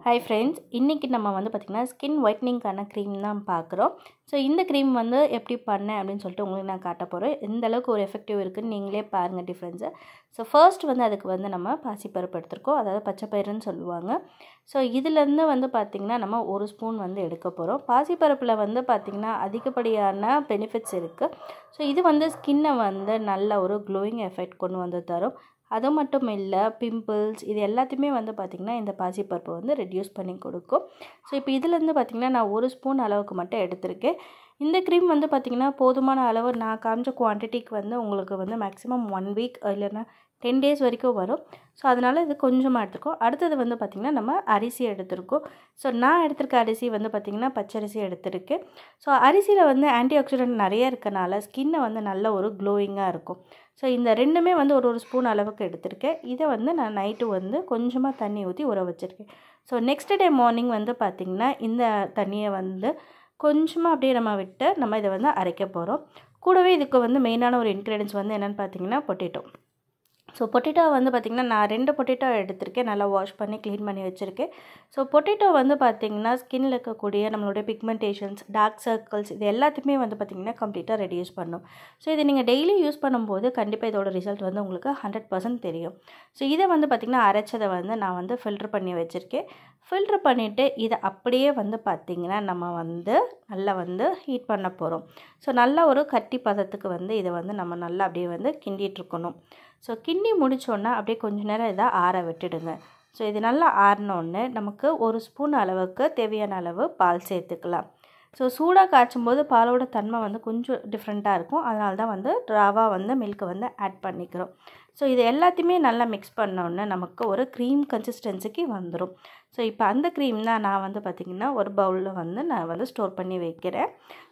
Hi friends, இன்னைக்கு நம்ம வந்து பாத்தீங்கன்னா ஸ்கின் ஒயிட்னிங்கான க்ரீம் தான் பார்க்குறோம். ஸோ இந்த க்ரீம் வந்து எப்படி பண்ணேன் அப்படின்னு சொல்லிட்டு உங்களுக்கு நான் காட்ட போகிறேன். எந்த அளவுக்கு ஒரு எஃபெக்டிவ் இருக்குன்னு நீங்களே பாருங்கள் டிஃப்ரென்ஸை. ஸோ ஃபர்ஸ்ட் வந்து அதுக்கு வந்து நம்ம பாசிப்பருப்பு எடுத்துருக்கோம், அதாவது பச்சை பயிறுன்னு சொல்லுவாங்க. ஸோ இதுலேருந்து வந்து பார்த்திங்கன்னா நம்ம ஒரு ஸ்பூன் வந்து எடுக்க போகிறோம். பாசிப்பருப்பில் வந்து பார்த்திங்கன்னா அதிகப்படியான பெனிஃபிட்ஸ் இருக்குது. ஸோ இது வந்து ஸ்கின்னை வந்து நல்ல ஒரு க்ளோயிங் எஃபெக்ட் கொண்டு வந்து தரும். அது மட்டும் இல்லை, பிம்பிள்ஸ் இது எல்லாத்தையுமே வந்து பார்த்திங்கன்னா இந்த பாசிப்பருப்பு வந்து ரெடியூஸ் பண்ணி கொடுக்கும். ஸோ இப்போ இதுலேருந்து பார்த்திங்கன்னா நான் ஒரு ஸ்பூன் அளவுக்கு மட்டும் எடுத்திருக்கேன். இந்த க்ரீம் வந்து பார்த்திங்கன்னா போதுமான அளவு நான் காமிச்ச குவான்டிட்டிக்கு வந்து உங்களுக்கு வந்து மேக்ஸிமம் 1 வீக் இல்லைன்னா 10 டேஸ் வரைக்கும் வரும். ஸோ அதனால் இது கொஞ்சமாக எடுத்துக்கோ. அடுத்தது வந்து பார்த்திங்கன்னா நம்ம அரிசி எடுத்துருக்கோம். ஸோ நான் எடுத்திருக்க அரிசி வந்து பார்த்திங்கன்னா பச்சரிசி எடுத்திருக்கேன். ஸோ அரிசியில் வந்து ஆன்டி ஆக்சிடென்ட் நிறைய இருக்கனால ஸ்கின்னை வந்து நல்ல ஒரு க்ளோயிங்காக இருக்கும். ஸோ இந்த ரெண்டுமே வந்து ஒரு ஸ்பூன் அளவுக்கு எடுத்திருக்கேன். இதை வந்து நான் நைட்டு வந்து கொஞ்சமாக தண்ணி ஊற்றி ஊற வச்சுருக்கேன். ஸோ நெக்ஸ்ட் டே மார்னிங் வந்து பார்த்திங்கன்னா இந்த தண்ணியை வந்து கொஞ்சமாக அப்படியே நம்ம விட்டு நம்ம இதை வந்து அரைக்க போகிறோம். கூடவே இதுக்கு வந்து மெயினான ஒரு இன்க்ரீடியன்ஸ் வந்து என்னென்னு பார்த்திங்கன்னா பொட்டேட்டோ. ஸோ பொட்டேட்டோ வந்து பார்த்திங்கன்னா நான் 2 பொட்டேட்டோ எடுத்திருக்கேன், நல்லா வாஷ் பண்ணி க்ளீன் பண்ணி வச்சுருக்கேன். ஸோ பொட்டேட்டோ வந்து பார்த்திங்கன்னா ஸ்கின்னில் இருக்கக்கூடிய நம்மளுடைய பிக்மெண்டேஷன்ஸ், டார்க் சர்க்கிள்ஸ் இது எல்லாத்தையுமே வந்து பார்த்திங்கன்னா கம்ப்ளீட்டாக ரெடியூஸ் பண்ணும். ஸோ இதை நீங்கள் டெய்லி யூஸ் பண்ணும்போது கண்டிப்பாக இதோட ரிசல்ட் வந்து உங்களுக்கு 100% தெரியும். ஸோ இதை வந்து பார்த்திங்கன்னா அரைச்சதை வந்து நான் வந்து ஃபில்டர் பண்ணி வச்சுருக்கேன். ஃபில்டர் பண்ணிவிட்டு இதை அப்படியே வந்து பார்த்திங்கன்னா நம்ம வந்து நல்லா வந்து ஹீட் பண்ண போகிறோம். ஸோ நல்லா ஒரு கட்டி பதத்துக்கு வந்து இதை வந்து நம்ம நல்லா அப்படியே வந்து கிண்டிகிட்ருக்கணும். ஸோ கிண்டி முடித்தோன்னா அப்படியே கொஞ்சம் நேரம் இதை ஆற விட்டுடுங்க. ஸோ இது நல்லா ஆறினோடனே நமக்கு ஒரு ஸ்பூன் அளவுக்கு தேவையான அளவு பால் சேர்த்துக்கலாம். ஸோ சூடாக காய்ச்சும் போது பாலோட தன்மை வந்து கொஞ்சம் டிஃப்ரெண்ட்டாக இருக்கும். அதனால தான் வந்து ராவாக வந்து மில்க்கை வந்து ஆட் பண்ணிக்கிறோம். ஸோ இது எல்லாத்தையுமே நல்லா மிக்ஸ் பண்ணோன்னே நமக்கு ஒரு க்ரீம் கன்சிஸ்டன்சிக்கு வந்துடும். ஸோ இப்போ அந்த க்ரீம் தான் நான் வந்து பார்த்திங்கன்னா ஒரு பவுலில் வந்து நான் வந்து ஸ்டோர் பண்ணி வைக்கிறேன்.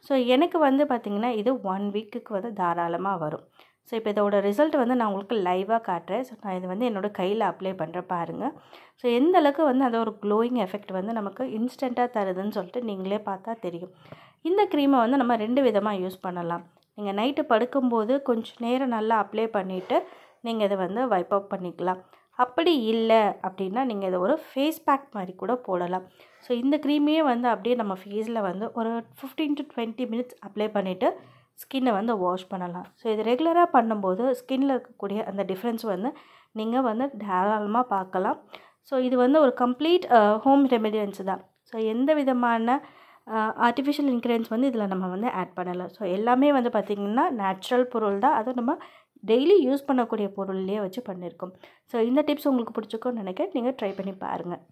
ஸோ எனக்கு வந்து பார்த்திங்கன்னா இது 1 வீக்குக்கு வந்து தாராளமாக வரும். ஸோ இப்போ இதோட ரிசல்ட் வந்து நான் உங்களுக்கு லைவாக காட்டுறேன். ஸோ நான் இது வந்து என்னோடய கையில் அப்ளை பண்ணுறேன் பாருங்கள். ஸோ எந்த அளவுக்கு வந்து அது ஒரு க்ளோயிங் எஃபெக்ட் வந்து நமக்கு இன்ஸ்டண்ட்டாக தருதுன்னு சொல்லிட்டு நீங்களே பார்த்தா தெரியும். இந்த க்ரீமை வந்து நம்ம 2 விதமாக யூஸ் பண்ணலாம். நீங்கள் நைட்டு படுக்கும்போது கொஞ்சம் நேரம் நல்லா அப்ளை பண்ணிவிட்டு நீங்கள் இதை வந்து வைப் அப் பண்ணிக்கலாம். அப்படி இல்லை அப்படின்னா நீங்கள் இதை ஒரு ஃபேஸ் பேக் மாதிரி கூட போடலாம். ஸோ இந்த க்ரீமையே வந்து அப்படியே நம்ம ஃபேஸில் வந்து ஒரு 15 to 20 மினிட்ஸ் அப்ளை பண்ணிவிட்டு ஸ்கின்னை வந்து வாஷ் பண்ணலாம். ஸோ இது ரெகுலராக பண்ணும்போது ஸ்கின்னில் இருக்கக்கூடிய அந்த டிஃப்ரென்ஸ் வந்து நீங்கள் வந்து தாராளமாக பார்க்கலாம். ஸோ இது வந்து ஒரு கம்ப்ளீட் ஹோம் ரெமெடியன்ஸ் தான். ஸோ எந்த விதமான ஆர்டிஃபிஷியல் இன்க்ரீடியன்ஸ் வந்து இதில் நம்ம வந்து ஆட் பண்ணலாம். ஸோ எல்லாமே வந்து பார்த்திங்கன்னா நேச்சுரல் பொருள் தான். அதுவும் நம்ம டெய்லி யூஸ் பண்ணக்கூடிய பொருள்லேயே வச்சு பண்ணியிருக்கோம். ஸோ இந்த டிப்ஸ் உங்களுக்கு பிடிச்சிக்கும்னு நினைக்கிறேன். நீங்கள் ட்ரை பண்ணி பாருங்கள்.